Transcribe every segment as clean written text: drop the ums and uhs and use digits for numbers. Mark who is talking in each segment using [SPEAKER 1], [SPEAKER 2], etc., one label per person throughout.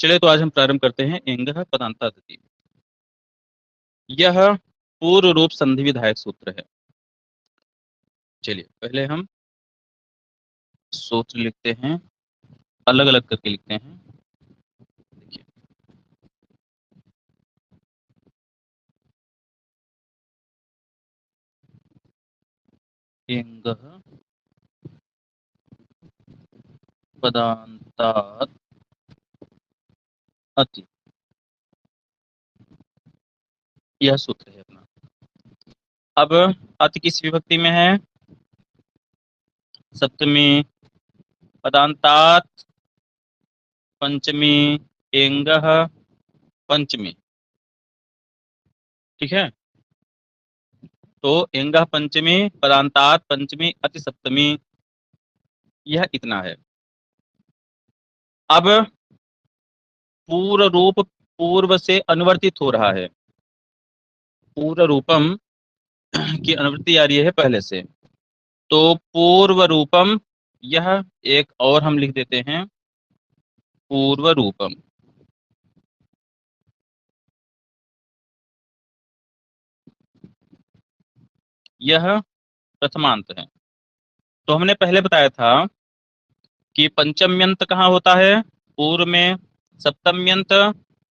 [SPEAKER 1] चलिए तो आज हम प्रारंभ करते हैं एंगः पदान्तादति। यह पूर्व रूप संधि विधायक सूत्र है। चलिए पहले हम सूत्र लिखते हैं, अलग अलग करके लिखते हैं। देखिए, एंगः पदान्तात् अति, यह सूत्र है अपना। अब अति किस विभक्ति में है? सप्तमी। पदान्तात् पंचमी, एंगः पंचमी। ठीक है, तो एंगः पंचमी, पदान्तात् पंचमी, अति सप्तमी, यह इतना है। अब पूर्व रूप पूर्व से अनुवर्तित हो रहा है, पूर्व रूपम की अनुवृत्ति आ रही है पहले से, तो पूर्व रूपम, यह एक और हम लिख देते हैं पूर्व रूपम। यह प्रथमांत है। तो हमने पहले बताया था कि पंचम्यंत कहाँ होता है? पूर्व में। सप्तम्यंत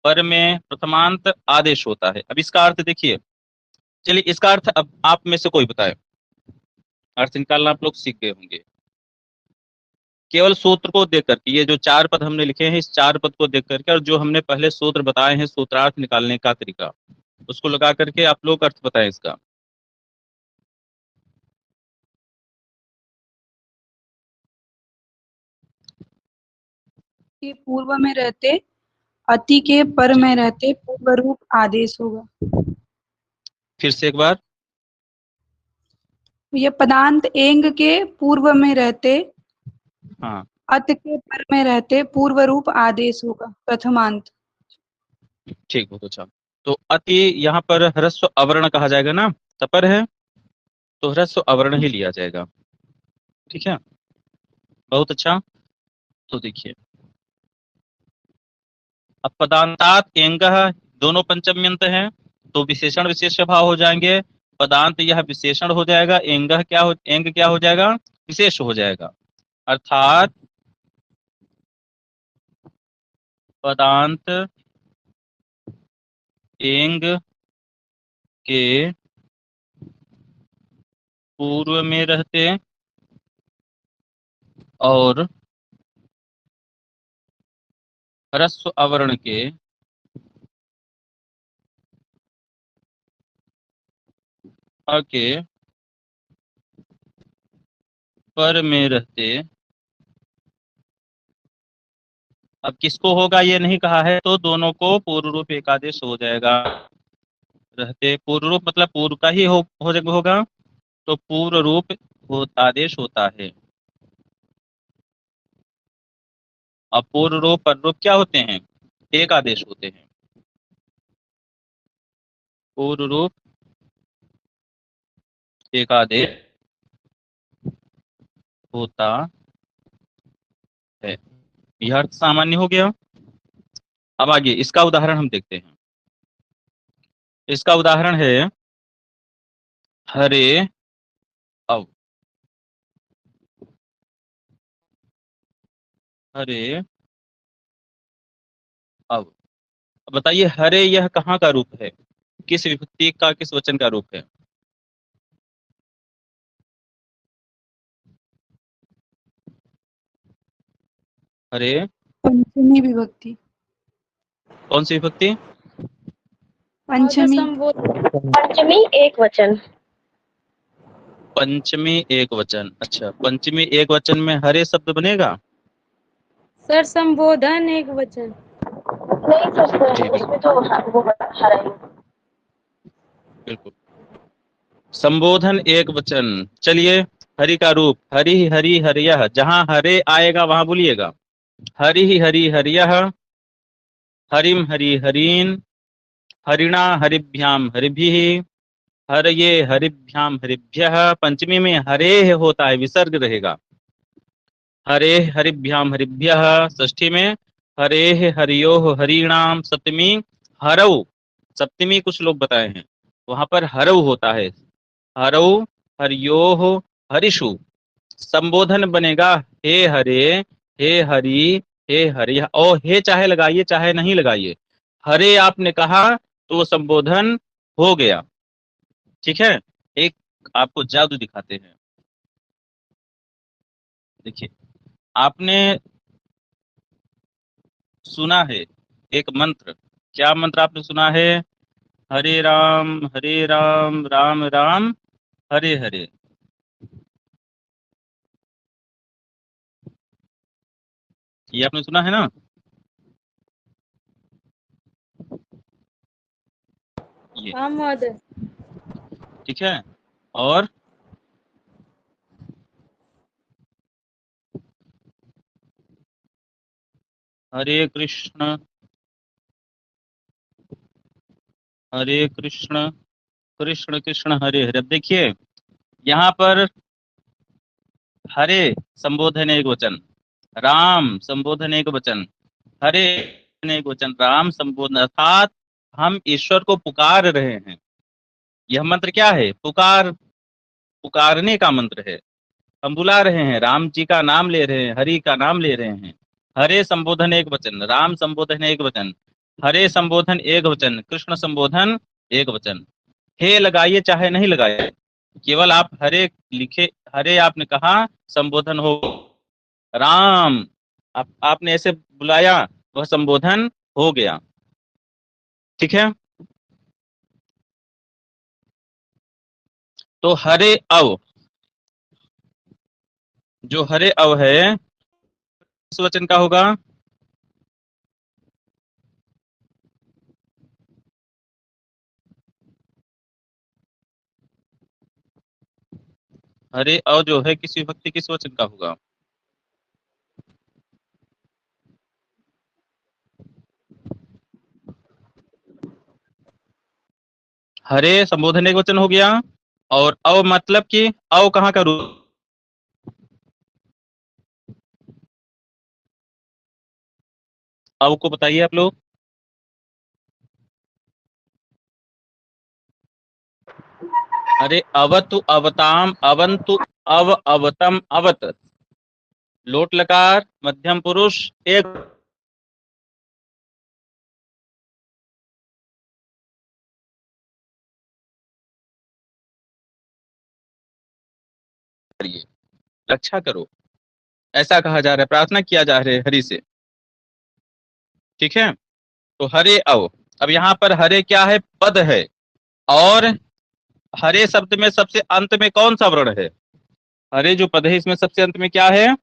[SPEAKER 1] पर में, प्रथमांत आदेश होता है। अब इसका अर्थ देखिए। चलिए इसका अर्थ अब आप में से कोई बताए, अर्थ निकालना आप लोग सीख गए होंगे। केवल सूत्र को देख करके, ये जो चार पद हमने लिखे हैं, इस चार पद को देख करके और जो हमने पहले सूत्र बताए हैं, सूत्रार्थ निकालने का तरीका, उसको लगा करके आप लोग अर्थ बताएं इसका।
[SPEAKER 2] के पूर्व में रहते, अति के पर में रहते पूर्व रूप आदेश होगा।
[SPEAKER 1] फिर से एक बार।
[SPEAKER 2] ये पदांत एंग के पूर्व में रहते,
[SPEAKER 1] हाँ,
[SPEAKER 2] अत के पर में रहते पूर्व रूप आदेश होगा, प्रथमांत।
[SPEAKER 1] ठीक, बहुत अच्छा। तो अति यहाँ पर ह्रस्व अवर्ण कहा जाएगा ना, तपर है तो ह्रस्व अवर्ण ही लिया जाएगा। ठीक है, बहुत अच्छा। तो देखिए, अब पदांतात एंगः, दोनों पंचम्यंत हैं, तो विशेषण विशेष भाव हो जाएंगे। पदांत यह विशेषण हो जाएगा, एंगः क्या हो, एंग क्या हो जाएगा? विशेष हो जाएगा। अर्थात पदांत एंग के पूर्व में रहते और ह्रस्व अवर्ण के के पर में रहते। अब किसको होगा ये नहीं कहा है, तो दोनों को पूर्व रूप एकादेश हो जाएगा। रहते पूर्व रूप मतलब पूर्व का ही होगा, तो पूर्व रूप आदेश होता है। अब पूर्व रूप पर रूप क्या होते हैं? एक आदेश होते हैं। पूर्व रूप एक आदेश होता है, यह अर्थ सामान्य हो गया। अब आगे इसका उदाहरण हम देखते हैं। इसका उदाहरण है हरे अव। हरे अव, अब बताइए हरे यह कहाँ का रूप है? किस विभक्ति का, किस वचन का रूप है? हरे
[SPEAKER 2] पंचमी विभक्ति।
[SPEAKER 1] कौन सी विभक्ति?
[SPEAKER 2] पंचमी।
[SPEAKER 3] पंचमी एक वचन।
[SPEAKER 1] पंचमी एक वचन। अच्छा, पंचमी एक वचन में हरे शब्द बनेगा?
[SPEAKER 3] सर संबोधन एक वचन। नहीं सर, उसमें तो वो हरा ही।
[SPEAKER 1] बिल्कुल, संबोधन एक वचन। चलिए, हरि का रूप हरि हरि हरियः, जहां हरे आएगा वहां बोलिएगा हरि हरि हरियः, हरिम हरि हरीन, हरिणा हरिभ्याम हरिभिः, हरये हरिभ्याम हरिभ्यः। पंचमी में हरे होता है, विसर्ग रहेगा। हरे हरिभ्याम हरिभ्यः। षष्ठी में हरे हरियो हरिणाम सप्तमी हरऊ, सप्तमी कुछ लोग बताए हैं, वहां पर हरऊ होता है। हरऊ हरियो हरिषु, संबोधन बनेगा हे हरे, हे हरि, हे हरि, और हे चाहे लगाइए चाहे नहीं लगाइए, हरे आपने कहा तो वो संबोधन हो गया। ठीक है, एक आपको जादू दिखाते हैं। देखिए, आपने सुना है एक मंत्र, क्या मंत्र आपने सुना है? हरे राम राम राम हरे हरे। ये आपने सुना है ना? ये
[SPEAKER 3] हाँ महोदय।
[SPEAKER 1] ठीक है। और हरे कृष्ण हरे कृष्ण कृष्ण कृष्ण हरे हरे। अब देखिए, यहाँ पर हरे संबोधन एक वचन, राम संबोधन एक वचन, हरे एक वचन, राम संबोधन, अर्थात हम ईश्वर को पुकार रहे हैं। यह मंत्र क्या है? पुकारने का मंत्र है। हम बुला रहे हैं, राम जी का नाम ले रहे हैं, हरि का नाम ले रहे हैं। हरे संबोधन एक वचन, राम संबोधन एक वचन, हरे संबोधन एक वचन, कृष्ण संबोधन एक वचन। हे लगाइए चाहे नहीं लगाइए, केवल आप हरे लिखे, हरे आपने कहा संबोधन हो, राम आपने ऐसे बुलाया वह संबोधन हो गया। ठीक है, तो हरे अव, जो हरे अव है इस वचन का होगा? हरे अव जो है किस विभक्ति किस वचन का होगा? हरे संबोधन एक वचन हो गया, और अव मतलब कि अव कहाँ का रूप? अव को बताइए आप लोग। अरे अवतु अवताम अवंतु अव अवतम अवत, लोट लकार मध्यम पुरुष एक। करिए, रक्षा करो, ऐसा कहा जा रहा है, प्रार्थना किया जा रहा है हरि से। ठीक है, तो हरे अव, अब यहाँ पर हरे क्या है? पद है। और हरे शब्द में सबसे अंत में कौन सा वर्ण है? हरे जो पद है इसमें सबसे अंत में क्या है?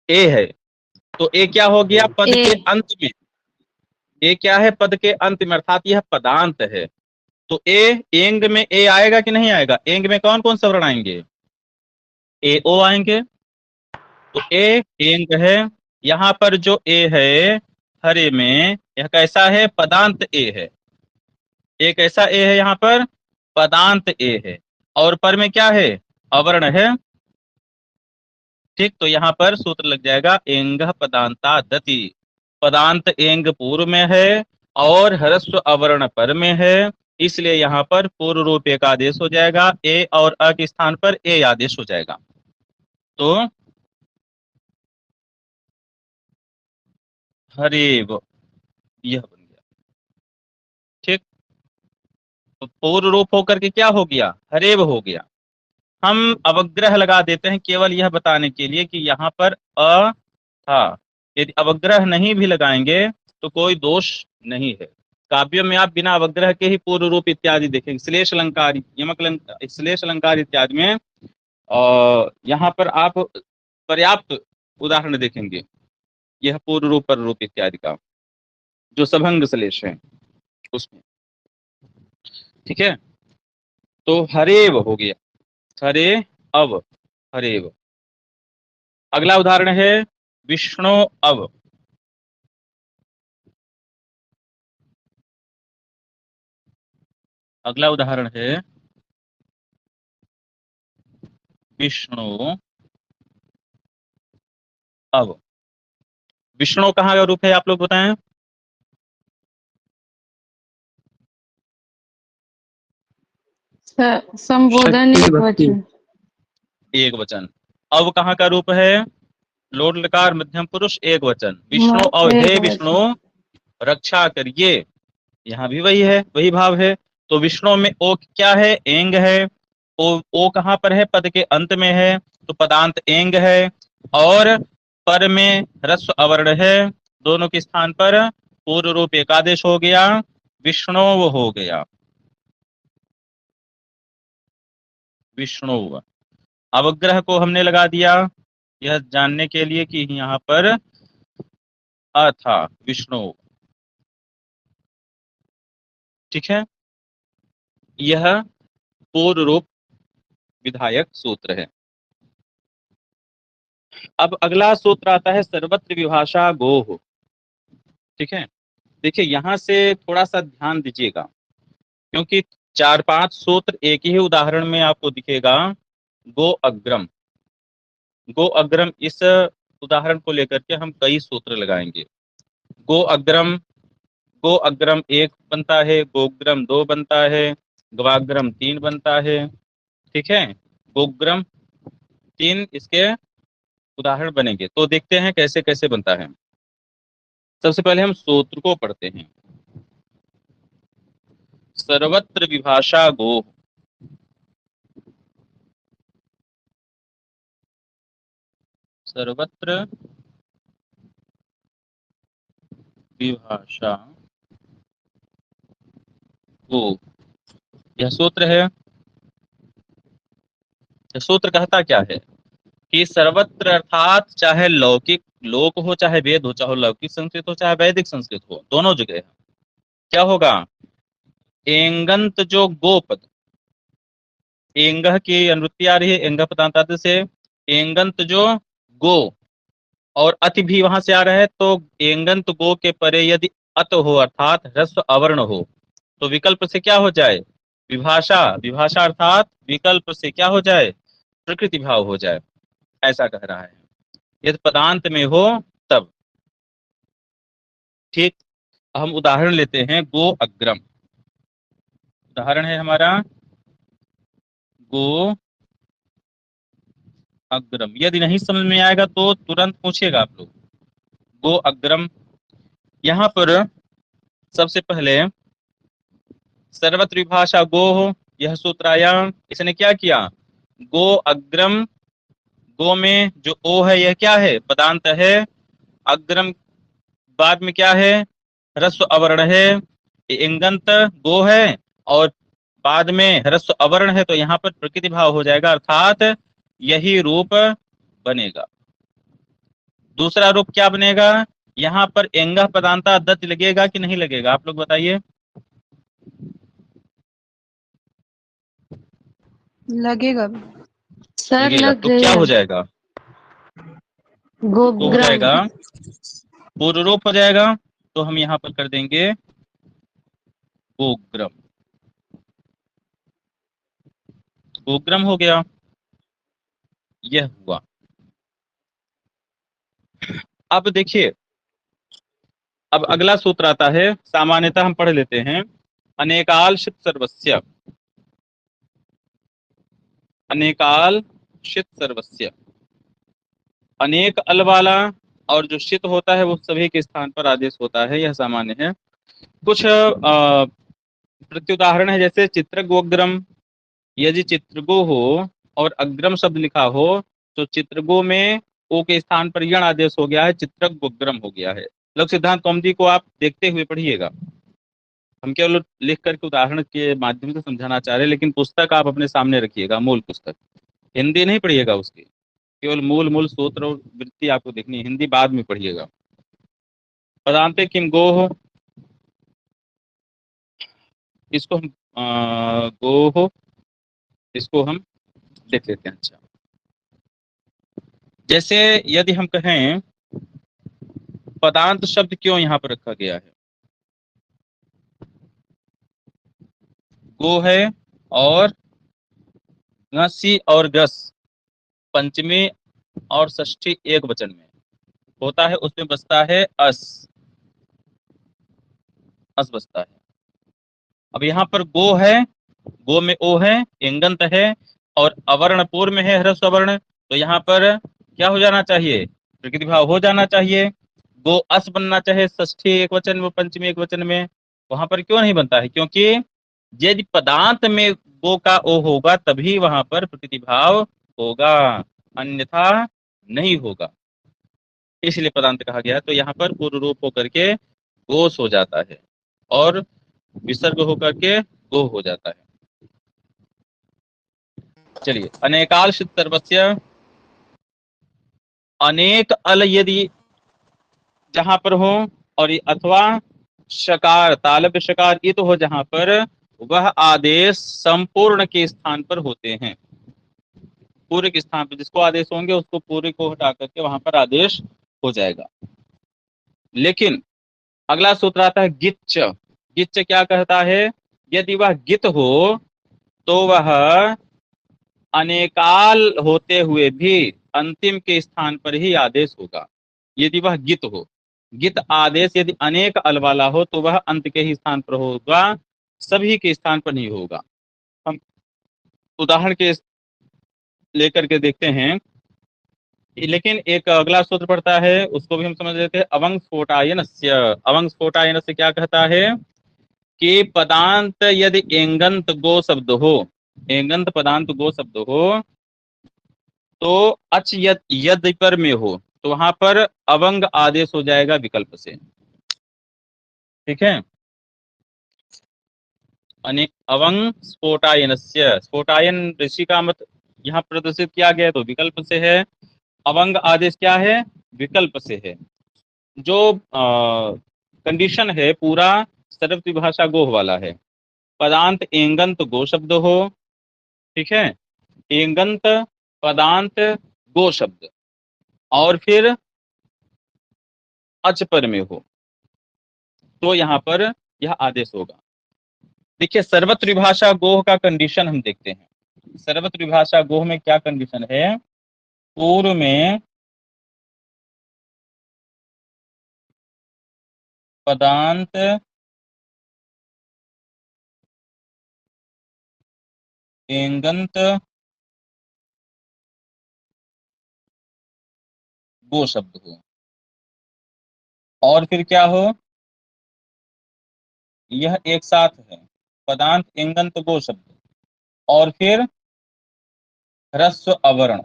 [SPEAKER 1] ए है। तो ए क्या हो गया पद के
[SPEAKER 2] ए
[SPEAKER 1] अंत में? ए क्या है पद के अंत में, अर्थात यह पदांत है। तो ए, एंग में ए आएगा कि नहीं आएगा? एंग में कौन कौन सा वर्ण आएंगे? ए ओ आएंगे। तो ए एंग है। यहाँ पर जो ए है हरे में, यह कैसा है? पदांत ए है। एक ऐसा ए है यहाँ पर, पदांत ए है। और पर में क्या है? अवर्ण है। ठीक, तो यहाँ पर सूत्र लग जाएगा एंग पदांता दति, पदांत एंग पूर्व में है और ह्रस्व अवर्ण पर में है, इसलिए यहाँ पर पूर्व रूप एक आदेश हो जाएगा, ए और अ के स्थान पर ए आदेश हो जाएगा। तो हरेव यह बन गया। ठीक, तो पूर्व रूप होकर के क्या हो गया? हरेव हो गया। हम अवग्रह लगा देते हैं केवल यह बताने के लिए कि यहाँ पर अ था। यदि अवग्रह नहीं भी लगाएंगे तो कोई दोष नहीं है। काव्यों में आप बिना अवग्रह के ही पूर्व रूप इत्यादि देखेंगे, श्लेष अलंकार, यमक अलंकार, श्लेष अलंकार इत्यादि में यहाँ पर आप पर्याप्त उदाहरण देखेंगे यह पूर्व रूप पर रूप इत्यादि का, जो सभंग श्लेष है उसमें। ठीक है, तो हरेव हो गया, हरे अव, हरेव। अगला उदाहरण है विष्णु अव। अगला उदाहरण है विष्णु अव। विष्णु कहाँ का रूप है आप लोग बताएं?
[SPEAKER 3] संबोधन
[SPEAKER 2] शक्ति
[SPEAKER 3] एक
[SPEAKER 2] भक्ति।
[SPEAKER 3] वचन।
[SPEAKER 1] एक वचन। अब कहाँ का रूप है? लोट लकार मध्यम पुरुष एक वचन। विष्णु और
[SPEAKER 3] एक
[SPEAKER 1] हे
[SPEAKER 3] वचन।
[SPEAKER 1] विष्णु रक्षा करिए, यहाँ भी वही है, वही भाव है। तो विष्णु में ओ क्या है? एंग है। ओ कहाँ पर है? पद के अंत में है, तो पदांत एंग है। और पर में ह्रस्व अवर्ण है, दोनों के स्थान पर पूर्व रूप एकादेश हो गया, विष्णु हो गया, विष्णु। अवग्रह को हमने लगा दिया यह जानने के लिए कि यहाँ पर अ था, विष्णु। ठीक है, यह पूर्व रूप विधायक सूत्र है। अब अगला सूत्र आता है सर्वत्र विभाषा गोः। ठीक है, देखिए यहां से थोड़ा सा ध्यान दीजिएगा, क्योंकि 4-5 सूत्र एक ही उदाहरण में आपको दिखेगा। गो अग्रम, गो अग्रम, इस उदाहरण को लेकर के हम कई सूत्र लगाएंगे। गो अग्रम, गो अग्रम 1 बनता है, गोग्रम 2 बनता है, गवाग्रम 3 बनता है। ठीक है, गोग्रम 3 इसके उदाहरण बनेंगे। तो देखते हैं कैसे कैसे बनता है। सबसे पहले हम सूत्र को पढ़ते हैं। सर्वत्र विभाषा गो, सर्वत्र विभाषा गो, यह सूत्र है। यह सूत्र कहता क्या है कि सर्वत्र अर्थात चाहे लौकिक लोक हो, चाहे वेद हो, चाहे लौकिक संस्कृत हो, चाहे वैदिक संस्कृत हो, दोनों जगह है। क्या होगा? एंगंत जो गोपद, एंग की अनुवृत्ति आ रही है, एंग पदांत से। एंगंत जो गो और अति भी वहां से आ रहा है, तो एंगंत गो के परे यदि अत हो अर्थात ह्रस्व अवर्ण हो, तो विकल्प से क्या हो जाए? विभाषा। विभाषा अर्थात विकल्प से क्या हो जाए? प्रकृति भाव हो जाए, ऐसा कह रहा है। यदि पदांत में हो तब। ठीक, हम उदाहरण लेते हैं। गो अग्रम, उदाहरण है हमारा गो अग्रम। यदि नहीं समझ में आएगा तो तुरंत पूछिएगा आप लोग। गो अग्रम, यहाँ पर सबसे पहले सर्वत्र विभाषा गो हो, यह सूत्र आया। इसने क्या किया? गो अग्रम, गो में जो ओ है यह क्या है? पदांत है। अग्रम बाद में क्या है? ह्रस्व अवर्ण है। इंगंत गो है और बाद में ह्रस्व अवर्ण है, तो यहाँ पर प्रकृति भाव हो जाएगा, अर्थात यही रूप बनेगा। दूसरा रूप क्या बनेगा? यहाँ पर एंग पदांता दत्त लगेगा कि नहीं लगेगा? आप लोग बताइए।
[SPEAKER 2] लगेगा।
[SPEAKER 3] सर
[SPEAKER 1] लगेगा,
[SPEAKER 3] लग
[SPEAKER 1] तो
[SPEAKER 3] गया।
[SPEAKER 1] क्या हो जाएगा? तो हो
[SPEAKER 3] गोग्राम।
[SPEAKER 1] जाएगा पूर्व रूप हो जाएगा। तो हम यहाँ पर कर देंगे गोग्रम, गोग्रम हो गया। यह हुआ। अब देखिए, अब अगला सूत्र आता है, सामान्यतः हम पढ़ लेते हैं। अनेकाल शित सर्वस्य, अनेकाल शित सर्वस्य। अनेक अल वाला और जो शित होता है वो सभी के स्थान पर आदेश होता है, यह सामान्य है। कुछ प्रत्युदाहरण है, जैसे चित्रगोग्रम। यदि चित्रगो हो और अग्रम शब्द लिखा हो, तो चित्रगो में ओ के स्थान पर यण आदेश हो गया है, चित्रगोग्रम हो गया है। लघु सिद्धांत कौमुदी को आप देखते हुए पढ़िएगा। हम केवल लिख करके उदाहरण के माध्यम से समझाना चाह रहे हैं, लेकिन पुस्तक आप अपने सामने रखिएगा, मूल पुस्तक। हिंदी नहीं पढ़िएगा उसकी, केवल मूल मूल सूत्र और वृत्ति आपको देखनी है, हिंदी बाद में पढ़िएगा। पदांते किम गो हो, इसको हम गो हो, इसको हम देख लेते हैं। अच्छा, जैसे यदि हम कहें पदांत शब्द क्यों यहाँ पर रखा गया है? गो है और सी और गस पंचमी और षष्ठी एक वचन में, होता है उसमें बसता है अस, अस बसता है। अब यहाँ पर गो है, गो में ओ है, एंगंत है, और अवर्ण पूर्व में है ह्रस्व अवर्ण, तो यहाँ पर क्या हो जाना चाहिए, प्रकृति भाव हो जाना चाहिए। गो अस बनना चाहिए षष्ठी एक वचन में, पंचमी एक वचन में, वहां पर क्यों नहीं बनता है, क्योंकि यदि पदांत में गो का ओ होगा तभी वहां पर प्रकृति भाव होगा, अन्यथा नहीं होगा, इसलिए पदांत कहा गया है। तो यहाँ पर पूर्व रूप होकर के गोस हो जाता है और विसर्ग होकर के गो हो जाता है। चलिए, अनेकाल सर्वस्य, अनेक अल यदि जहां पर हो, और अथवा शकार तालव्य शकार इत हो जहां पर, वह आदेश संपूर्ण के स्थान पर होते हैं। पूरे के स्थान पर जिसको आदेश होंगे उसको पूरे को हटा करके वहां पर आदेश हो जाएगा। लेकिन अगला सूत्र आता है गिच्च। गिच्च क्या कहता है, यदि वह गित हो तो वह अनेकाल होते हुए भी अंतिम के स्थान पर ही आदेश होगा। यदि वह गित हो, गित आदेश यदि अनेक अल वाला हो तो वह अंत के ही स्थान पर होगा, सभी के स्थान पर नहीं होगा। हम उदाहरण के लेकर के देखते हैं, लेकिन एक अगला सूत्र पड़ता है उसको भी हम समझ लेते हैं। अवंग स्फोटायनस्य, अवंग स्फोटायनस्य क्या कहता है कि पदांत यदि एंगंत गो शब्द हो, एंगंत पदांत गो शब्द हो, तो अच यद यद पर में हो तो वहां पर अवंग आदेश हो जाएगा विकल्प से। ठीक है, अवंग स्फोटायनस्य, स्फोटायन ऋषि का मत यहाँ प्रदर्शित किया गया तो विकल्प से है, अवंग आदेश क्या है, विकल्प से है। जो कंडीशन है पूरा सरस्वती भाषा गोह वाला है, पदांत एंगंत गो शब्द हो, ठीक है, एंगंत पदांत गो शब्द, और फिर अच पर में हो, तो यहाँ पर यह आदेश होगा। देखिए, सर्वत्र विभाषा गोह का कंडीशन हम देखते हैं। सर्वत्र विभाषा गोह में क्या कंडीशन है, पूर्व में पदांत एंगंत गो शब्द हो, और फिर क्या हो, यह एक साथ है पदांत एंगंत गो शब्द, और फिर ह्रस्व अवर्ण,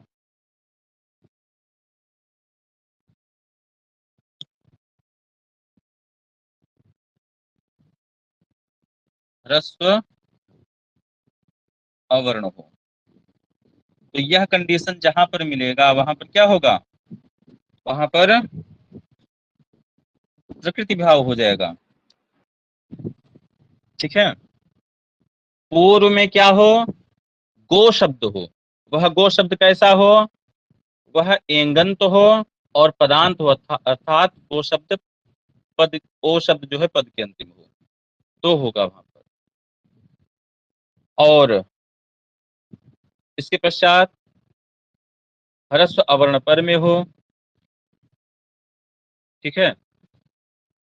[SPEAKER 1] ह्रस्व अवर्ण हो। तो यह कंडीशन जहां पर मिलेगा वहां पर क्या होगा, वहां पर प्रकृति भाव हो जाएगा। ठीक है, पूर्व में क्या हो, गो शब्द हो, वह गो शब्द कैसा हो, वह एंगंत हो और पदांत हो, अर्थात वो शब्द पद, ओ शब्द जो है पद के अंतिम हो, तो होगा वहां पर। और इसके पश्चात ह्रस्व अवर्ण पर में हो, ठीक है,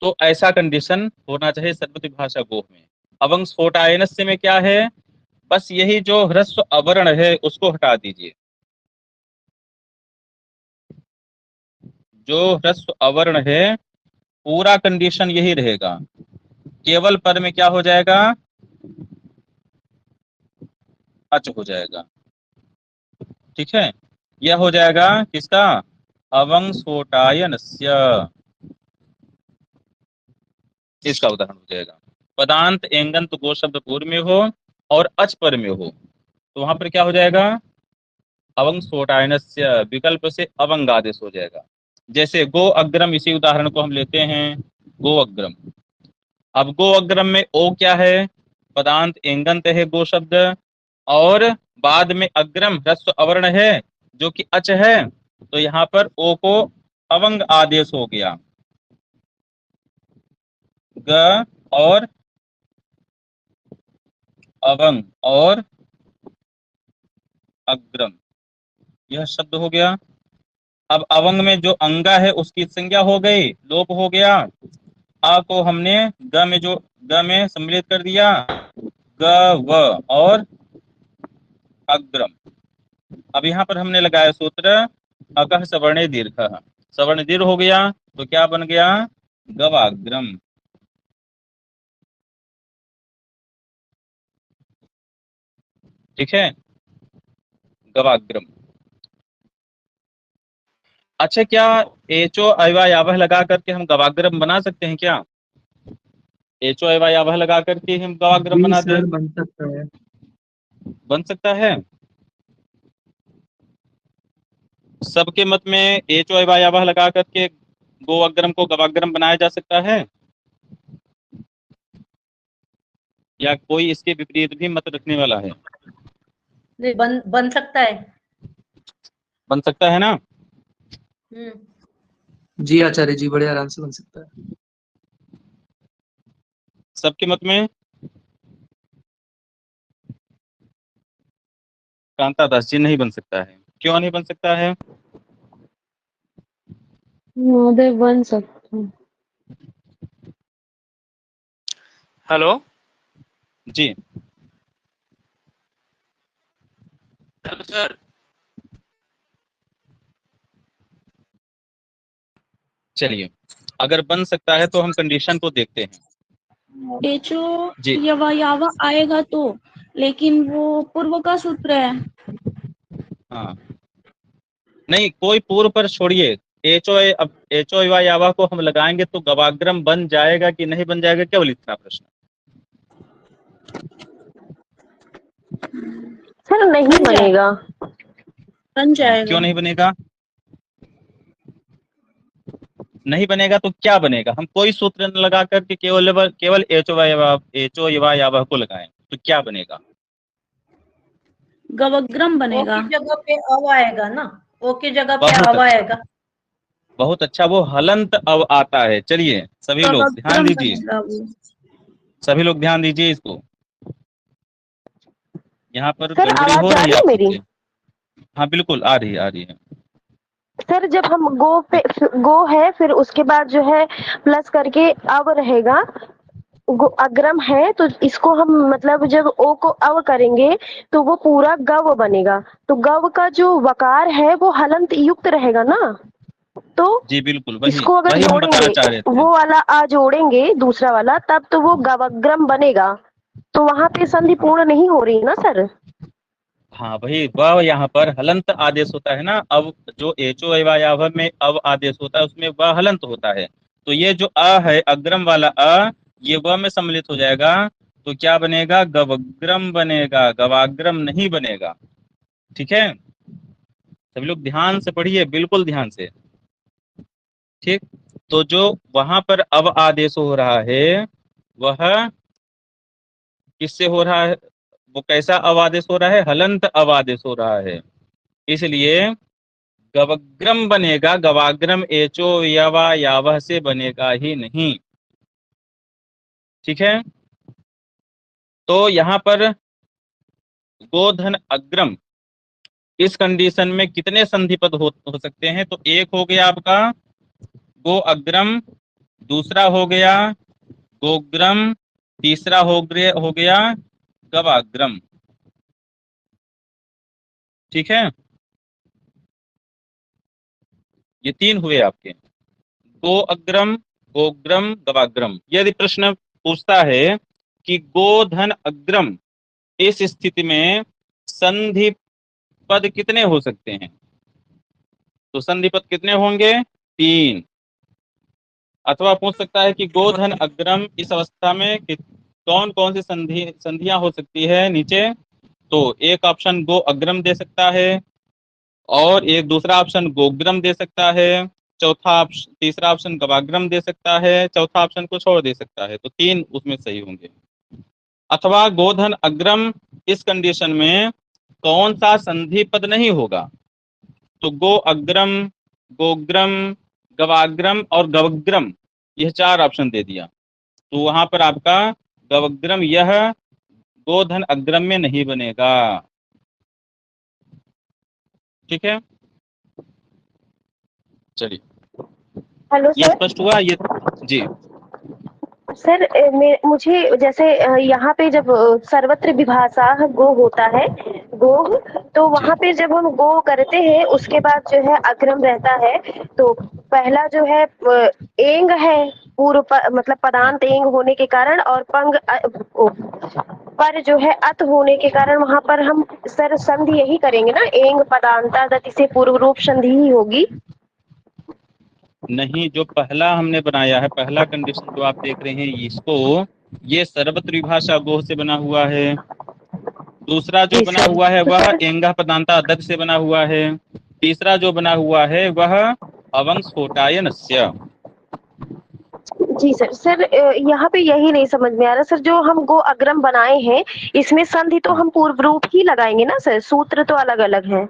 [SPEAKER 1] तो ऐसा कंडीशन होना चाहिए सर्वत्र भाषा गोह में। अवंग स्फोटायनस्य में क्या है, बस यही जो ह्रस्व अवर्ण है उसको हटा दीजिए, जो ह्रस्व अवर्ण है पूरा कंडीशन यही रहेगा, केवल पर में क्या हो जाएगा, अच हो जाएगा। ठीक है, यह हो जाएगा किसका, अवंग स्फोटायनस्य, इसका उदाहरण हो जाएगा। पदांत एंगंत गो शब्द पूर्व में हो और अच पर में हो, तो वहां पर क्या हो जाएगा, अवंग स्फोटायनस्य विकल्प से अवंग आदेश हो जाएगा। जैसे गो अग्रम, इसी उदाहरण को हम लेते हैं, गो अग्रम। अब गो अग्रम में ओ क्या है, पदांत एंगंत है गो शब्द, और बाद में अग्रम ह्रस्व अवर्ण है जो कि अच है, तो यहाँ पर ओ को अवंग आदेश हो गया, ग और अवंग और अग्रम, यह शब्द हो गया। अब अवंग में जो अंगा है उसकी संज्ञा हो गई, लोप हो गया। आ को हमने ग में सम्मिलित कर दिया, ग व और अग्रम। अब यहाँ पर हमने लगाया सूत्र अकः सवर्णे दीर्घः, सवर्ण दीर्घ हो गया तो क्या बन गया, गवाग्रम। ठीक है, गवाग्रम। अच्छा, क्या एचो अयवायावह लगा करके हम गवाग्रम बना सकते हैं क्या? एचो अयवायावह लगा करके हम गवाग्रम
[SPEAKER 4] जी
[SPEAKER 1] बना दें?
[SPEAKER 4] सर, बन सकता है।
[SPEAKER 1] बन सकता है। सबके मत में एचो अयवायावह लगा करके गो अग्रम को गवाग्रम बनाया जा सकता है, या कोई इसके विपरीत भी मत रखने वाला है?
[SPEAKER 5] नहीं, बन सकता है।
[SPEAKER 1] बन सकता है ना?
[SPEAKER 4] जी आचार्य जी, बड़े आराम से बन सकता है।
[SPEAKER 1] सबके मत में? कांता दास जी, नहीं बन सकता है। क्यों नहीं बन सकता है?
[SPEAKER 3] महोदय बन सकता है।
[SPEAKER 6] हेलो
[SPEAKER 1] जी।
[SPEAKER 6] Hello sir.
[SPEAKER 1] चलिए, अगर बन सकता है तो हम कंडीशन को देखते हैं।
[SPEAKER 7] एचो
[SPEAKER 1] जी।
[SPEAKER 7] यवा आएगा तो, लेकिन वो पूर्व का सूत्र है।
[SPEAKER 1] हाँ, नहीं, कोई पूर्व पर छोड़िए। एचो अब एचो यावा को हम लगाएंगे तो गवाग्रम बन जाएगा कि नहीं बन जाएगा, केवल इतना प्रश्न।
[SPEAKER 3] सर नहीं
[SPEAKER 7] बन जाएगा।
[SPEAKER 3] बनेगा।
[SPEAKER 7] बन जाएगा।
[SPEAKER 1] क्यों नहीं बनेगा? नहीं बनेगा तो क्या बनेगा? हम कोई सूत्र न लगा करके केवल एचो यावा को लगाएं तो क्या बनेगा?
[SPEAKER 7] गवग्रम
[SPEAKER 5] ओ
[SPEAKER 7] बनेगा।
[SPEAKER 5] की जगह पे अव आएगा ना, ओ की जगह पे
[SPEAKER 1] बहुत
[SPEAKER 5] अव
[SPEAKER 1] अच्छा,
[SPEAKER 5] आएगा।
[SPEAKER 1] बहुत अच्छा, वो हलंत अव आता है। चलिए सभी लोग ध्यान
[SPEAKER 7] गवग्रम
[SPEAKER 1] दीजिए,
[SPEAKER 7] बनेगा वो।
[SPEAKER 1] सभी लोग ध्यान दीजिए इसको। यहाँ पर
[SPEAKER 3] सर
[SPEAKER 1] गड़बड़ी हो
[SPEAKER 3] आवाज आ
[SPEAKER 1] रही
[SPEAKER 3] रही
[SPEAKER 1] है
[SPEAKER 3] है
[SPEAKER 1] आप
[SPEAKER 3] मेरी?
[SPEAKER 1] सबसे। हाँ बिल्कुल आ रही है, आ रही है।
[SPEAKER 3] सर जब हम गो है, फिर उसके बाद जो है प्लस करके अब रहेगा, अग्रम है, तो इसको हम मतलब जब ओ को अव करेंगे तो वो पूरा गव बनेगा। तो गव का जो वकार है वो हलंत युक्त रहेगा ना, तो
[SPEAKER 1] जी बिल्कुल, वही
[SPEAKER 3] इसको अगर
[SPEAKER 1] वही हम बताना
[SPEAKER 3] जोड़ेंगे,
[SPEAKER 1] चाह रहे थे।
[SPEAKER 3] वो वाला आ जोड़ेंगे दूसरा वाला, तब तो वो गवग्रम बनेगा। तो वहां पे संधि पूर्ण नहीं हो रही ना सर?
[SPEAKER 1] हाँ वही, वह यहाँ पर हलंत आदेश होता है ना। अब जो एचो अयवायाव में अव आदेश होता है उसमें वह हलंत होता है। तो ये जो अ है, अग्रम वाला अ, ये व में सम्मिलित हो जाएगा तो क्या बनेगा, गवग्रम बनेगा, गवाग्रम नहीं बनेगा। ठीक है, सभी लोग ध्यान से पढ़िए, बिल्कुल ध्यान से। ठीक, तो जो वहां पर अव आदेश हो रहा है वह किससे हो रहा है, वो कैसा अव आदेश हो रहा है, हलंत अव आदेश हो रहा है। इसलिए गवग्रम बनेगा, गवाग्रम एचो यवा यावह से बनेगा ही नहीं। ठीक है, तो यहाँ पर गोधन अग्रम, इस कंडीशन में कितने संधिपद हो सकते हैं? तो एक हो गया आपका गो अग्रम, दूसरा हो गया गोग्रम, तीसरा हो गया गवाग्रम। ठीक है, ये तीन हुए आपके, गो अग्रम, गोग्रम, गवाग्रम। यदि प्रश्न पूछता है कि गोधन अग्रम, इस स्थिति में संधि पद कितने हो सकते हैं, तो संधि पद कितने होंगे, तीन। अथवा पूछ सकता है कि गोधन अग्रम इस अवस्था में कौन कौन सी संधियां हो सकती है नीचे, तो एक ऑप्शन गो अग्रम दे सकता है, और एक दूसरा ऑप्शन गोग्रम दे सकता है, तीसरा ऑप्शन गवाग्रम दे सकता है, चौथा ऑप्शन को छोड़ दे सकता है। तो तीन उसमें सही होंगे। अथवा गोधन अग्रम इस कंडीशन में कौन सा संधि पद नहीं होगा, तो गो अग्रम, गोग्रम, गवाग्रम और गवग्रम, यह चार ऑप्शन दे दिया। तो वहां पर आपका गवग्रम यह गोधन अग्रम में नहीं बनेगा। ठीक है, चलिए,
[SPEAKER 3] हेलो
[SPEAKER 1] ये
[SPEAKER 3] सर।
[SPEAKER 1] स्पष्ट हुआ ये? जी
[SPEAKER 3] सर मुझे जैसे यहाँ पे जब सर्वत्र विभाषा गो होता है, गो, तो
[SPEAKER 1] जी
[SPEAKER 3] वहाँ पे जब हम गो करते हैं उसके बाद जो है अग्रम रहता है, तो पहला जो है एंग है, मतलब
[SPEAKER 1] हाँ
[SPEAKER 3] पदांत एंग होने के कारण, और पंग पर जो है अत होने के कारण वहाँ पर हम सर संधि यही करेंगे ना, एंग पदांता दति से पूर्व रूप संधि ही होगी।
[SPEAKER 1] नहीं, जो पहला हमने बनाया है, पहला कंडीशन जो आप देख रहे हैं इसको, ये सर्वत्र विभाषा गोह से बना हुआ है। दूसरा जो
[SPEAKER 3] जी
[SPEAKER 1] बना
[SPEAKER 3] सर।
[SPEAKER 1] हुआ है
[SPEAKER 3] तो
[SPEAKER 1] वह
[SPEAKER 3] सर
[SPEAKER 1] एंगा पदांता दत से बना हुआ है। तीसरा जो बना हुआ है वह अवंस्फोटायनस्य।
[SPEAKER 3] जी सर। सर यहाँ पे यही नहीं समझ में आ रहा सर, जो हम गो अग्रम बनाए हैं इसमें संधि तो
[SPEAKER 1] हाँ,
[SPEAKER 3] हम पूर्व रूप ही लगाएंगे ना सर, सूत्र तो अलग अलग है।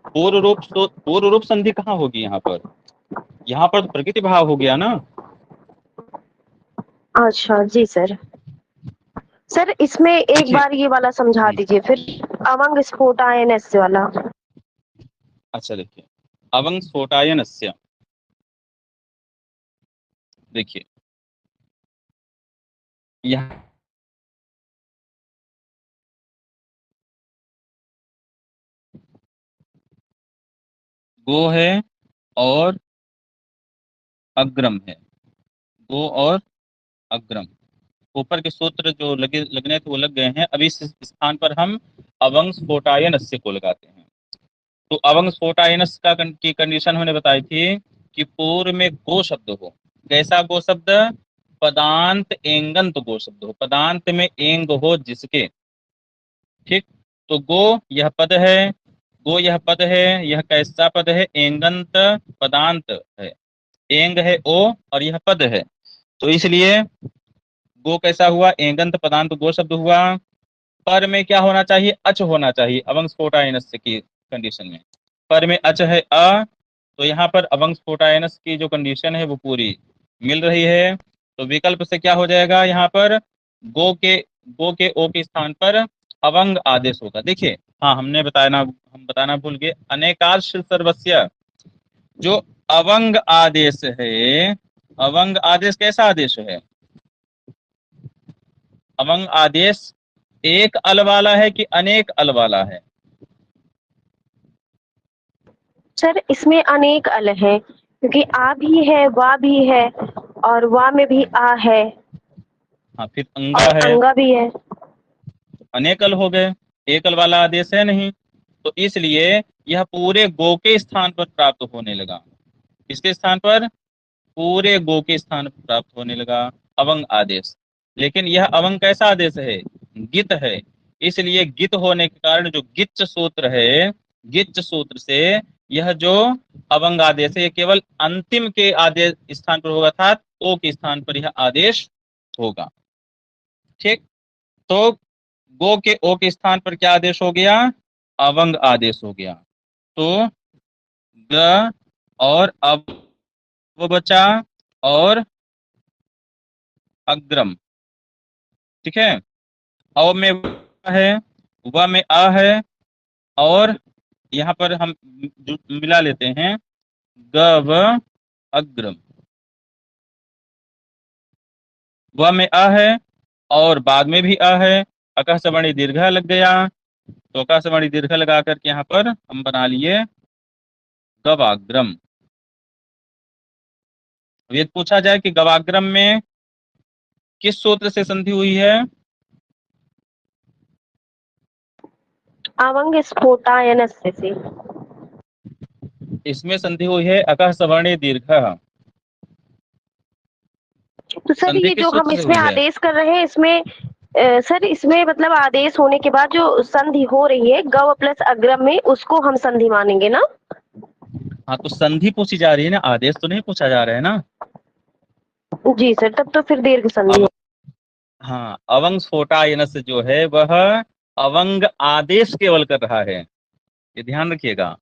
[SPEAKER 1] पूर्व रूप संधि कहाँ होगी यहाँ पर? यहाँ पर तो प्रकृति भाव हो गया ना।
[SPEAKER 3] अच्छा जी सर। सर इसमें एक
[SPEAKER 1] देखिए,
[SPEAKER 3] बार ये वाला समझा दीजिए फिर, अवंग स्फोटायनस्य वाला।
[SPEAKER 1] अच्छा देखिए, अवंस्फोटायनस्य, देखिए यहाँ गो है और अग्रम है, गो और अग्रम, ऊपर के सूत्र जो लगने थे वो लग गए हैं। अभी इस स्थान पर हम अवंस्फोटायनस्य को लगाते हैं। तो अवंस्फोटायनस की कंडीशन हमने बताई थी कि पूर्व में गो शब्द हो। कैसा गो शब्द? पदांत एंगंत गो शब्द हो, पदांत में एंग हो जिसके। ठीक, तो गो यह पद है, गो यह पद है, यह कैसा पद है? एंगंत पदांत है, एंग है ओ और यह पद है, तो इसलिए गो कैसा हुआ? एंगंत पदांत गो शब्द हुआ। पर में क्या होना चाहिए? अच होना चाहिए अवंस्फोटायनस की कंडीशन में। पर में अच है अ, तो यहाँ पर अवंस्फोटायनस की जो कंडीशन है वो पूरी मिल रही है। तो विकल्प से क्या हो जाएगा? यहाँ पर गो के ओ के स्थान पर अवंग आदेश होगा। देखिए, हाँ हमने हम बताना भूल गए, अनेकाश सर्वस्य जो अवंग आदेश है, अवंग आदेश कैसा आदेश है? अवंग आदेश एक अल वाला है कि अनेक अल वाला है?
[SPEAKER 3] सर इसमें अनेक अल है, क्योंकि आ भी है, वा भी है, और वा में भी आ है,
[SPEAKER 1] हाँ, फिर अंगा
[SPEAKER 3] और
[SPEAKER 1] है,
[SPEAKER 3] अंगा भी है।
[SPEAKER 1] अनेक अल हो गए, एक अल वाला आदेश है नहीं, तो इसलिए यह पूरे गो के स्थान पर प्राप्त होने लगा। इसके स्थान पर पूरे गो के स्थान पर प्राप्त होने लगा अवंग आदेश। लेकिन यह अवंग कैसा आदेश है? गित है। इसलिए गित होने के कारण जो गिच्च सूत्र है, गिच्च सूत्र से यह जो अवंग आदेश है, यह केवल अंतिम के आदेश स्थान पर होगा, अर्थात ओ के स्थान पर यह आदेश होगा। ठीक, तो गो के ओ के स्थान पर क्या आदेश हो गया? अवंग आदेश हो गया। तो ग और अब वो बचा और अग्रम। ठीक है, अव में है, व में अ है, और यहाँ पर हम मिला लेते हैं ग व अग्रम। व में अ है और बाद में भी अ है, अकह सवर्णी दीर्घ लग गया, तो अकह सवर्णी दीर्घ लगा करके यहाँ पर हम बना लिए गवाग्रम। अब ये पूछा जाए कि गवाग्रम में किस सूत्र से संधि हुई है?
[SPEAKER 3] अवंग स्फोटायनस्य से।
[SPEAKER 1] इसमें संधि हुई है अकह सवर्णी दीर्घ।
[SPEAKER 3] तो सर
[SPEAKER 1] संधि
[SPEAKER 3] ये
[SPEAKER 1] किस
[SPEAKER 3] जो हम
[SPEAKER 1] सूत्र से
[SPEAKER 3] इसमें
[SPEAKER 1] हुई है?
[SPEAKER 3] आदेश कर रहे हैं इसमें सर इसमें मतलब आदेश होने के बाद जो संधि हो रही है गव प्लस अग्रम में, उसको हम संधि मानेंगे ना।
[SPEAKER 1] हाँ, तो संधि पूछी जा रही है ना, आदेश तो नहीं पूछा जा रहा है ना।
[SPEAKER 3] जी सर, तब तो फिर दीर्घ संधि।
[SPEAKER 1] अब हाँ, अवंग स्फोटायनस जो है वह अवंग आदेश केवल कर रहा है, ये ध्यान रखिएगा।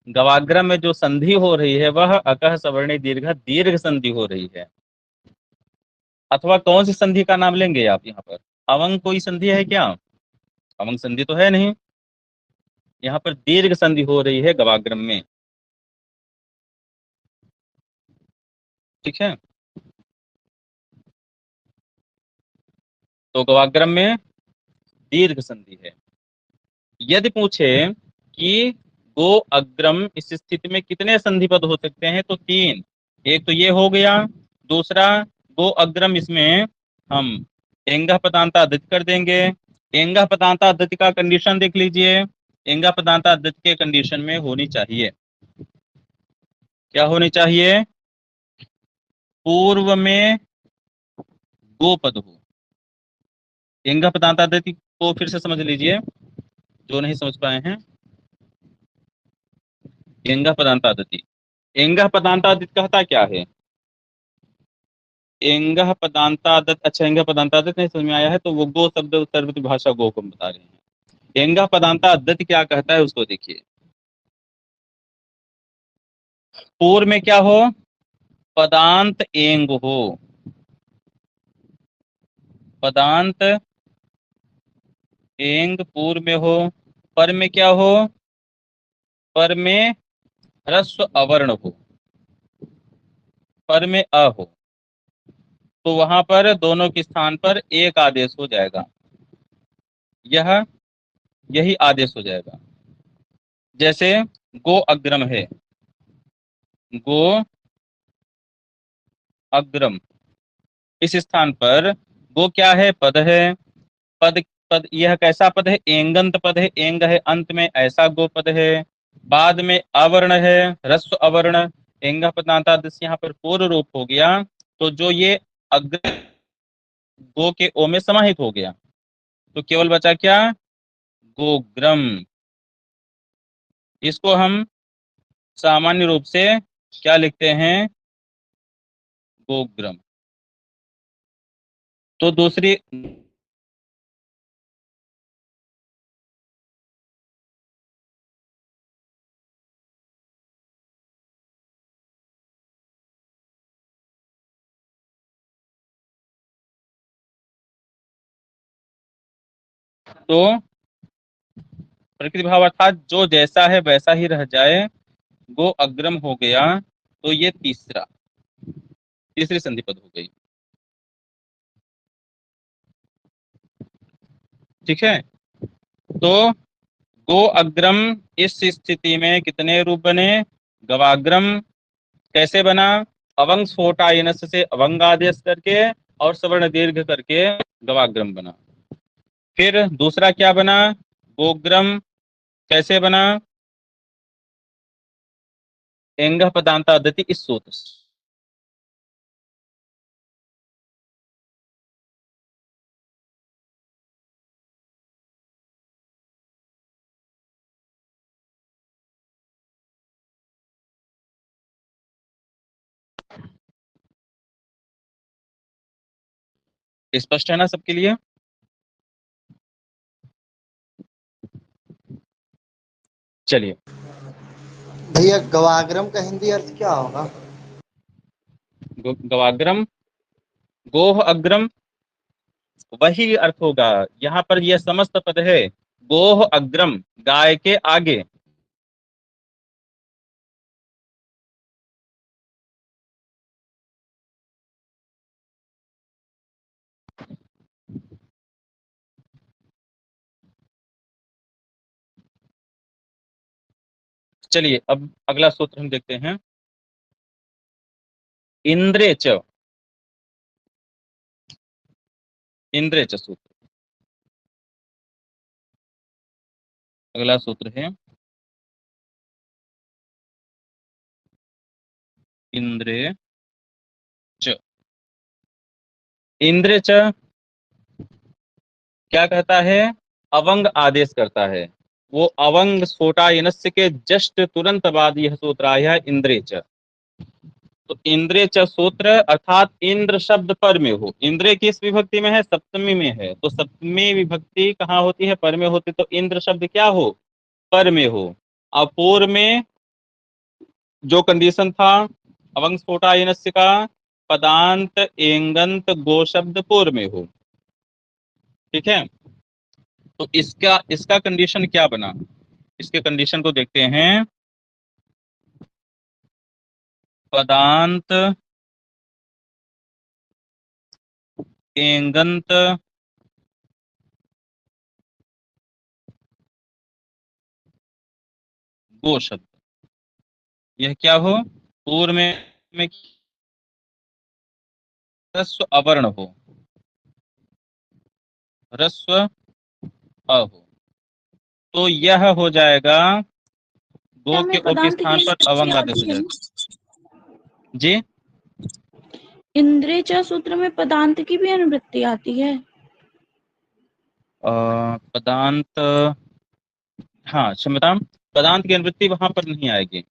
[SPEAKER 1] गवाग्रम में जो संधि हो रही है वह अकह सवर्णी दीर्घ दीर्घ संधि हो रही है। अथवा कौन सी संधि का नाम लेंगे आप यहाँ पर? अवंग कोई संधि है क्या? अवंग संधि तो है नहीं, यहाँ पर दीर्घ संधि हो रही है गवाग्रम में। ठीक है। तो गवाग्रम में दीर्घ संधि है। यदि पूछे कि गो अग्रम इस स्थिति में कितने संधिपद हो सकते हैं, तो 3। एक तो ये हो गया, दूसरा गो अग्रम, इसमें हम एंगा पदांता अद्धित कर देंगे। एंगा पदांता अद्धित का कंडीशन देख लीजिए। एंगा पदांता अद्धित के कंडीशन में होनी चाहिए, क्या होनी चाहिए? पूर्व में गो पद हो। एंगा पदांता अद्धित को फिर से समझ लीजिए जो नहीं समझ पाए हैं। एंगा पदांतादिति, एंगा पदांतादित कहता क्या है? एंगा पदांतादित, अच्छा एंगा पदांतादित नहीं समझ में आया है तो वो गो शब्द सर्वत्र भाषा गो को हम बता रहे हैं। एंगा पदांतादित क्या कहता है उसको देखिए। पूर्व में क्या हो? पदांत एंग हो। पदांत एंग पूर्व में हो। पर में क्या हो? पर में ह्रस्व अवर्ण हो। पर में अ हो, तो वहां पर दोनों के स्थान पर एक आदेश हो जाएगा। यही आदेश हो जाएगा। जैसे गो अग्रम है, गो अग्रम, इस स्थान पर गो क्या है? पद है। पद पद यह कैसा पद है? एंगंत पद है। एंग है अंत में, ऐसा गो पद है। बाद में अवर्ण है, ह्रस्व अवर्ण। एंगा पदांतादेश यहाँ पर पूर्व रूप हो गया, तो जो ये अग्र गो के ओ में समाहित हो गया, तो केवल बचा क्या? गोग्रम। इसको हम सामान्य रूप से क्या लिखते हैं? गोग्रम। तो दूसरी तो प्रकृति भाव अर्थात जो जैसा है वैसा ही रह जाए, गो अग्रम हो गया, तो ये तीसरी संधि पद हो गई। ठीक है। तो गो अग्रम इस स्थिति में कितने रूप बने? गवाग्रम कैसे बना? अवंग स्फोटायनस से अवंग आदेश करके और सवर्ण दीर्घ करके गवाग्रम बना। फिर दूसरा क्या बना? गोग्रम कैसे बना? एंग पदांतादिति इस सूत्र से। स्पष्ट है ना सबके लिए? चलिए,
[SPEAKER 8] भैया गवाग्रम का हिंदी अर्थ क्या होगा?
[SPEAKER 1] गवाग्रम, गोह अग्रम, वही अर्थ होगा। यहाँ पर यह समस्त पद है। गोह अग्रम, गाय के आगे। चलिए अब अगला सूत्र हम देखते हैं। इंद्रे च, इंद्रे च सूत्र। अगला सूत्र है इंद्रे च। इंद्रे च क्या कहता है? अवंग आदेश करता है। वो अवंग स्फोटायनस्य के जस्ट तुरंत बाद यह सूत्र आया है इंद्रे च। तो इंद्रे च सूत्र अर्थात इंद्र शब्द पर में हो। इंद्रे किस विभक्ति में है? सप्तमी में है। तो सप्तमी विभक्ति कहाँ होती है? पर में होती। तो इंद्र शब्द क्या हो? पर में हो। अब पूर्व में जो कंडीशन था अवंग स्फोटायनस्य का, पदांत एंगंत गो शब्द पूर्व में हो। ठीक है। तो इसका कंडीशन क्या बना? इसके कंडीशन को देखते हैं। पदांत एंगंत गो शब्द, यह क्या हो, पूर्व में ह्रस्व अवर्ण हो, ह्रस्व अ हो, तो यह हो जाएगा गो के
[SPEAKER 7] में
[SPEAKER 1] ओ के
[SPEAKER 7] पदांत
[SPEAKER 1] स्थान
[SPEAKER 7] की
[SPEAKER 1] पर अवंग आदेश हो
[SPEAKER 7] आती है
[SPEAKER 1] जाएगा।
[SPEAKER 7] ना?
[SPEAKER 1] जी,
[SPEAKER 7] इंद्रिय च सूत्र में पदांत की भी अनुवृत्ति आती है।
[SPEAKER 1] पदांत, हाँ क्षम्यताम, पदांत की अनुवृत्ति वहां पर नहीं आएगी,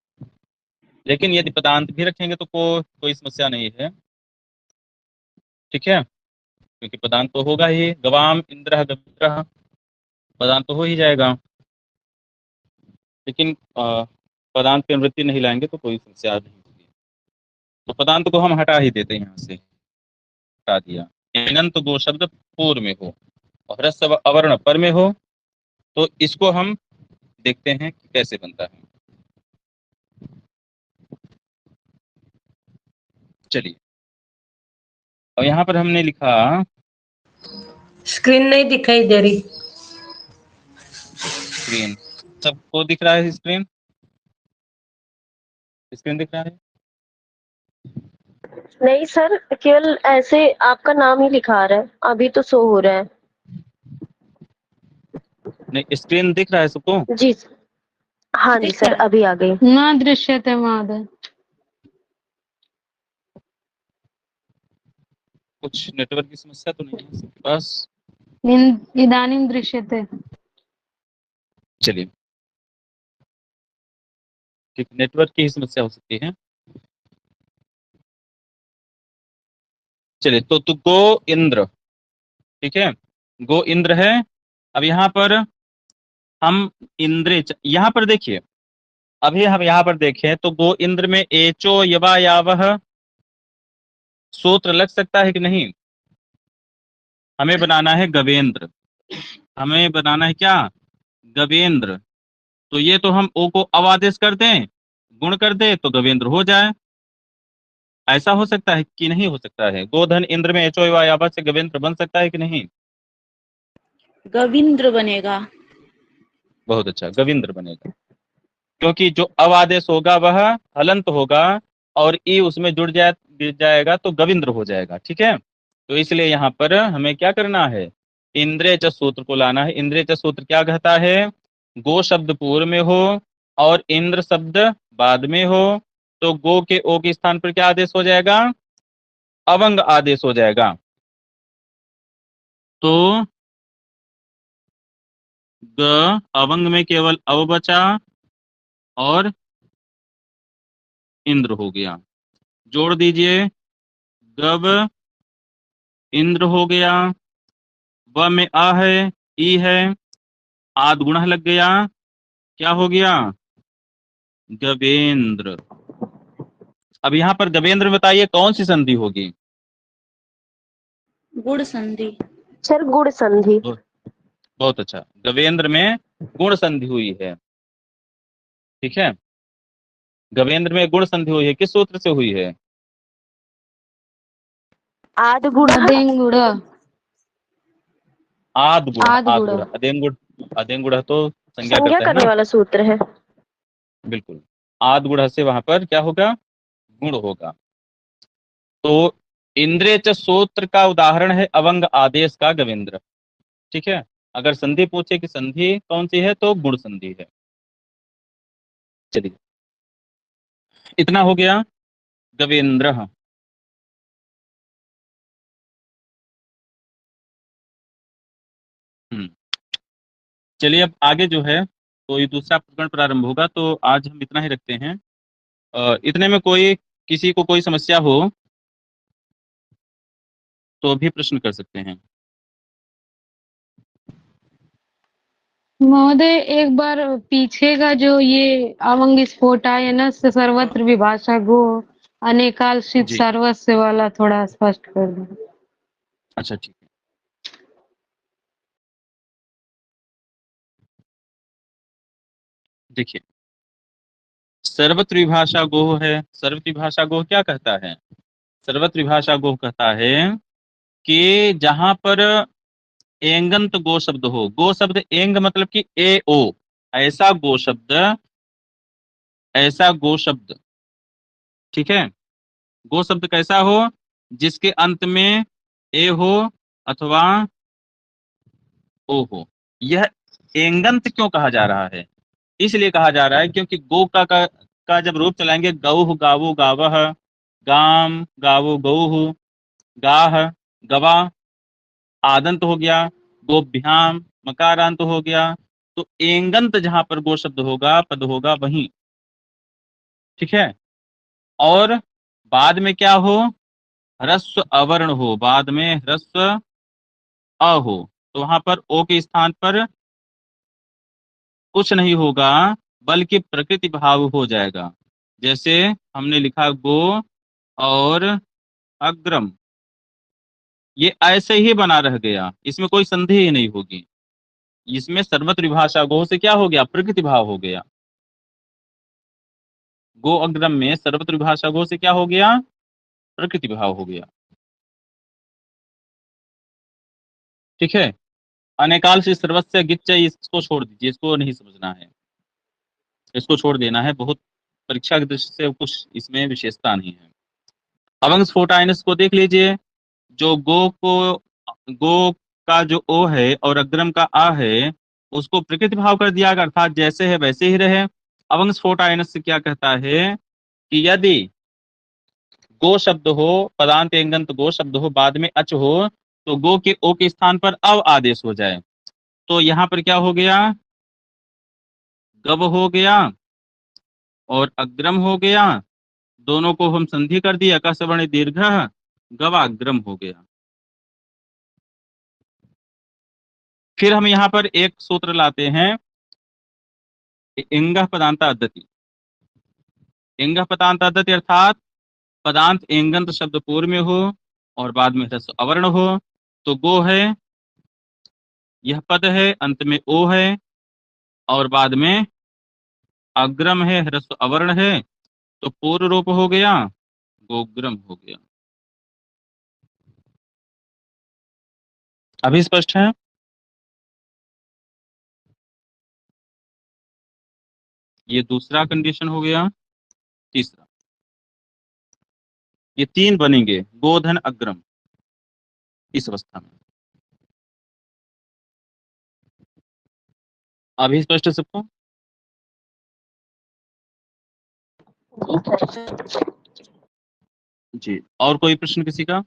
[SPEAKER 1] लेकिन यदि पदांत भी रखेंगे तो कोई समस्या नहीं है। ठीक है, क्योंकि पदांत तो होगा ही, गवाम इंद्र गविन्द्रः, पदांत तो हो ही जाएगा, लेकिन पदांत की अनुवृत्ति नहीं लाएंगे तो कोई समस्या नहीं होगी। तो पदांत को हम हटा ही देते हैं, यहाँ से हटा दिया। अनंत गो शब्द पूर्व में हो और ह्रस्व अवर्ण पर में हो, तो इसको हम देखते हैं कि कैसे बनता है। चलिए, और यहाँ पर हमने लिखा,
[SPEAKER 5] स्क्रीन नहीं दिखाई दे रही।
[SPEAKER 1] स्क्रीन सबको दिख रहा है? स्क्रीन स्क्रीन दिख रहा है?
[SPEAKER 3] नहीं सर, केवल ऐसे आपका नाम ही लिखा रहा है, अभी तो शो हो रहा है।
[SPEAKER 1] नहीं, स्क्रीन दिख रहा है सबको?
[SPEAKER 3] जी हाँ जी
[SPEAKER 7] दिख
[SPEAKER 3] सर,
[SPEAKER 7] रहा है।
[SPEAKER 3] अभी आ गई।
[SPEAKER 9] न दृश्यते महोदय।
[SPEAKER 1] कुछ नेटवर्क की समस्या तो नहीं है सबके पास?
[SPEAKER 9] इदानीं दृश्यते।
[SPEAKER 1] चलिए, ठीक, नेटवर्क की ही समस्या हो सकती है। चलिए, तो गो इंद्र, ठीक है, गो इंद्र है। अब यहाँ पर हम इंद्रे, यहाँ पर देखिए, अभी हम यहाँ पर देखें तो गो इंद्र में एचो यवा यावह सूत्र लग सकता है कि नहीं? हमें बनाना है गवेंद्र, हमें बनाना है क्या? गवेंद्र। तो ये तो हम ओ को अवादेश कर दें, गुण कर दे तो गवेंद्र हो जाए। ऐसा हो सकता है कि नहीं हो सकता है? गोधन इंद्र में एचो यवा यावह से गवेंद्र बन सकता है कि नहीं?
[SPEAKER 7] गविंद्र बनेगा।
[SPEAKER 1] बहुत अच्छा, गविंद्र बनेगा, क्योंकि जो अवादेश होगा वह हलंत होगा और ई उसमें जुड़ जाएगा तो गविंद्र हो जाएगा। ठीक है, तो इसलिए यहाँ पर हमें क्या करना है? इंद्रिय च सूत्र को लाना है। इंद्रिय च सूत्र क्या कहता है? गो शब्द पूर्व में हो और इंद्र शब्द बाद में हो, तो गो के ओ के स्थान पर क्या आदेश हो जाएगा? अवंग आदेश हो जाएगा। तो ग अवंग में केवल अव बचा और इंद्र हो गया। जोड़ दीजिए, गव इंद्र हो गया, व में आ है, ई है, आद गुणा लग गया, क्या हो गया? गवेंद्र। अब यहाँ पर गवेंद्र बताइए कौन सी संधि होगी?
[SPEAKER 7] गुण संधि।
[SPEAKER 3] सर गुण संधि।
[SPEAKER 1] बहुत अच्छा, गवेंद्र में गुण संधि हुई है। ठीक है, गवेंद्र में गुण संधि हुई है, किस सूत्र से हुई है?
[SPEAKER 3] आद गुण।
[SPEAKER 9] अदेंगुण।
[SPEAKER 1] आद गुण,
[SPEAKER 9] आद
[SPEAKER 1] आद
[SPEAKER 9] गुण।
[SPEAKER 1] गुण, अदेंगुण, अदेंगुण तो संज्ञा
[SPEAKER 3] संज्ञा
[SPEAKER 1] करता है
[SPEAKER 3] करने
[SPEAKER 1] ना?
[SPEAKER 3] वाला सूत्र है।
[SPEAKER 1] बिल्कुल, आद गुण से वहां पर क्या होगा? गुण होगा। तो इंद्रिय च सूत्र का उदाहरण है अवंग आदेश का गवेंद्र। ठीक है, अगर संधि पूछे कि संधि कौन सी है तो गुण संधि है। चलिए, इतना हो गया गवेंद्र। चलिए, अब आगे जो है कोई दूसरा प्रकरण प्रारंभ होगा, तो आज हम इतना ही रखते हैं। इतने में कोई किसी को कोई समस्या हो तो भी प्रश्न कर सकते हैं।
[SPEAKER 9] महोदय एक बार पीछे का जो ये अवंग स्फोट है ना, सर्वत्र विभाषा गो अनेकाल
[SPEAKER 1] जी,
[SPEAKER 9] सर्वस्व वाला थोड़ा स्पष्ट कर दो।
[SPEAKER 1] अच्छा ठीक है। देखिए, सर्वत्र विभाषा गोह है। सर्वत्र विभाषा गोह क्या कहता है? सर्वत्र विभाषा गोह कहता है कि जहां पर एंगंत गो शब्द हो, गो शब्द एंग मतलब कि ए ओ, ऐसा गो शब्द, ऐसा गो शब्द, ठीक है। गो शब्द कैसा हो, जिसके अंत में ए हो अथवा ओ हो। यह एंगंत क्यों कहा जा रहा है? इसलिए कहा जा रहा है क्योंकि गो का जब रूप चलाएंगे, गौह गावो गावह, गाम गावो गौहु, गाह गवा, आदंत हो गया, गोभ्याम मकारांत हो गया। तो एंगंत जहां पर गो शब्द होगा, पद होगा वहीं, ठीक है। और बाद में क्या हो, ह्रस्व अवर्ण हो, बाद में ह्रस्व अ हो, तो वहां पर ओ के स्थान पर कुछ नहीं होगा बल्कि प्रकृति भाव हो जाएगा। जैसे हमने लिखा गो और अग्रम, ये ऐसे ही बना रह गया, इसमें कोई संदेह ही नहीं होगी। इसमें सर्वत्र विभाषा गो से क्या हो गया, प्रकृति भाव हो गया। गो अग्रम में सर्वत्र विभाषा गो से क्या हो गया, प्रकृति भाव हो गया, ठीक है। अनेकाल से सर्वस्य गिच्च, इसको छोड़ दीजिए, इसको नहीं समझना है, इसको छोड़ देना है, बहुत परीक्षा की दृष्टि से कुछ इसमें विशेषता नहीं है। अवंग स्फोटाइनस को देख लीजिए, जो गो का जो ओ है और अग्रम का आ है, उसको प्रकृति भाव कर दिया, अर्थात जैसे है वैसे ही रहे। अवंग स्फोटाइनस से क्या कहता है कि यदि गो शब्द हो, पदांत एंगंत गो शब्द हो, बाद में अच हो, तो गो के ओ के स्थान पर अव आदेश हो जाए। तो यहाँ पर क्या हो गया, गव हो गया और अग्रम हो गया, दोनों को हम संधि कर दिया, अका सवर्ण दीर्घ, गवाग्रम हो गया। फिर हम यहाँ पर एक सूत्र लाते हैं, इंग पदांत अद्धति। इंग पदांत अद्धति अर्थात पदांत एंगंत शब्द पूर्व में हो और बाद में ह्रस्व अवर्ण हो, तो गो है, यह पद है, अंत में ओ है और बाद में अग्रम है, ह्रस्व अवर्ण है, तो पूर्व रूप हो गया, गोग्रम हो गया। अभी स्पष्ट है? ये दूसरा कंडीशन हो गया। तीसरा, ये तीन बनेंगे गोधन अग्रम इस अवस्था में। अभी स्पष्ट है सबको? जी, और कोई प्रश्न किसी का?